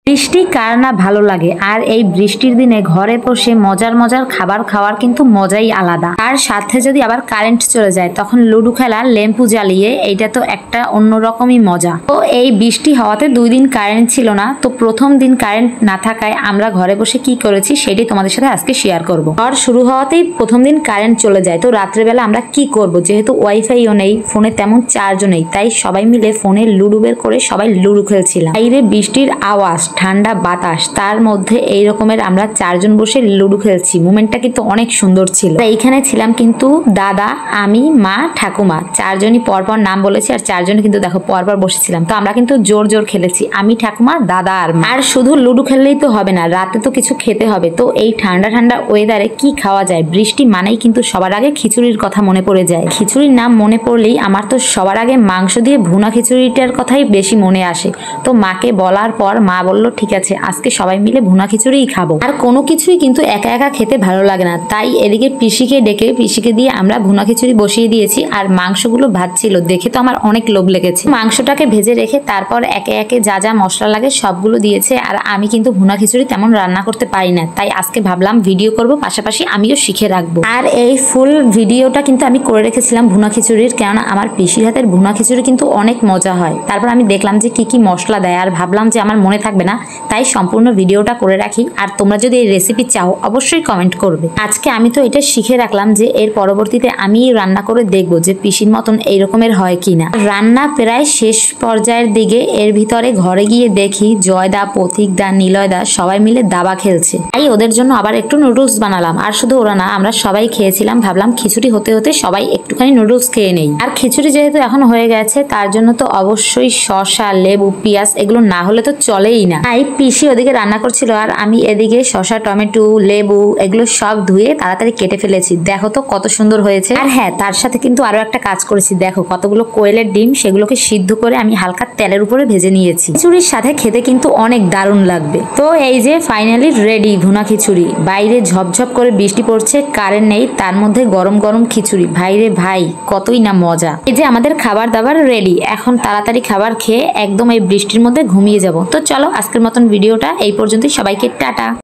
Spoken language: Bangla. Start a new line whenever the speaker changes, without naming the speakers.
বৃষ্টি কার না ভালো লাগে, আর এই বৃষ্টির দিনে ঘরে বসে মজার মজার খাবার খাওয়ার কিন্তু মজাই আলাদা। তার সাথে যদি আবার কারেন্ট চলে যায় তখন লুডো খেলা লেম্পু জ্বালিয়ে, এইটা তো একটা অন্যরকমই মজা। তো এই বৃষ্টি হওয়াতে 2 দিন কারেন্ট ছিল না, তো প্রথম দিন কারেন্ট না থাকায় আমরা ঘরে বসে কি করেছি সেটি তোমাদের সাথে আজকে শেয়ার করব। ঝড় শুরু হওয়াতেই প্রথম দিন কারেন্ট চলে যায়, তো রাত্রেবেলা আমরা কি করব, যেহেতু ওয়াইফাইও নেই, ফোনে তেমন চার্জও নেই, তাই সবাই মিলে ফোনে লুডো বের করে সবাই লুডো খেলছিলাম। বাইরে বৃষ্টির আওয়াজ, ঠান্ডা বাতাস, তার মধ্যে এই রকমের আমরা 4 জন বসে লুডো খেলছি। মোমেন্টটা কিন্তু অনেক সুন্দর ছিল। এইখানে ছিলাম কিন্তু দাদা, আমি, মা, ঠাকুমা, 4 জনই পরপর নাম বলেছি, আর 4 জন কিন্তু দেখো পরপর বসেছিলাম। তো আমরা কিন্তু জোর জোর খেলেছি, আমি, ঠাকুমা, দাদা আর মা। আর শুধু লুডো খেললেই তো হবে না, রাতে তো কিছু খেতে হবে। তো এই ঠান্ডা ঠান্ডা ওয়েদারে কি খাওয়া যায়, বৃষ্টি মানেই কিন্তু সবার আগে খিচুড়ির কথা মনে পড়ে যায়। খিচুড়ির নাম মনে পড়লেই আমার তো সবার আগে মাংস দিয়ে ভুনা খিচুড়িটার কথাই বেশি মনে আসে। তো মাকে বলার পর মা বলল ঠিক আছে, আজকে সবাই মিলে ভুনা খিচুড়িই খাবো। আর কোনো কিছুই কিন্তু একা একা খেতে ভালো লাগে না, তাই এদিকে পিসিকে ডেকে পিসিকে দিয়ে আমরা ভুনা খিচুড়ি বসিয়ে দিয়েছি। আর মাংসগুলো ভাজছিল দেখে তো আমার অনেক লোভ লেগেছে। মাংসটাকে ভেজে রেখে তারপর একে একে যা যা মশলা লাগে সবগুলো দিয়েছে। আর আমি কিন্তু ভুনা খিচুড়ি তেমন রান্না করতে পারি না, তাই আজকে ভাবলাম ভিডিও করব, পাশাপাশি আমিও শিখে রাখবো। আর এই ফুল ভিডিওটা কিন্তু আমি করে রেখেছিলাম ভুনা খিচুড়ির, কেননা আমার পিসির হাতের ভুনা খিচুড়ি কিন্তু অনেক মজা হয়। তারপর আমি দেখলাম যে কি কি মশলা দেয়, আর ভাবলাম যে আমার মনে থাকবে না, তাই সম্পূর্ণ ভিডিওটা করে রাখি। আর তোমরা যদি এই রেসিপি চাও অবশ্যই কমেন্ট করবে। আজকে আমি তো এটা শিখে রাখলাম যে এর পরবর্তীতে আমি রান্না করে দেখবো যে পিসির মতন এই রকমের হয় কিনা। রান্না প্রায় শেষ পর্যায়ের দিকে, এর ভিতরে ঘরে গিয়ে দেখি জয়দা, পথিকদা, নিলয়দা সবাই মিলে দাবা খেলছে। তাই ওদের জন্য আবার একটু নুডলস বানালাম। আর শুধু ওরা না, আমরা সবাই খেয়েছিলাম। ভাবলাম খিচুড়ি হতে হতে সবাই একটুখানি নুডলস খেয়ে নেই। আর খিচুড়ি যেহেতু এখন হয়ে গেছে, তার জন্য তো অবশ্যই শসা, লেবু, পেঁয়াজ এগুলো না হলে তো চলেই না। তাই পিসি ওদিকে রান্না করছিল আর আমি এদিকে শসা, টমেটো, লেবু এগুলো সব ধুয়ে তাড়াতাড়ি কেটে ফেলেছি। দেখো তো কত সুন্দর হয়েছে। আর হ্যাঁ, তার সাথে কিন্তু আরো একটা কাজ করেছি। দেখো কতগুলো কোয়েলের ডিম, সেগুলোকে সিদ্ধ করে আমি হালকা তেলের উপরে ভেজে নিয়েছি। খিচুড়ির সাথে খেতে কিন্তু অনেক দারুণ লাগবে। তো এই যে ফাইনালি রেডি ভুনা খিচুড়ি। বাইরে ঝপঝপ করে বৃষ্টি পড়ছে, কারেন্ট নেই, তার মধ্যে গরম গরম খিচুড়ি। ভাইরে ভাই, কতই না মজা। এই যে আমাদের খাবার দাবার রেডি, এখন তাড়াতাড়ি খাবার খেয়ে একদম এই বৃষ্টির মধ্যে ঘুমিয়ে যাব। তো চলো আজকের মতন ভিডিওটা এই পর্যন্তই। সবাইকে টাটা।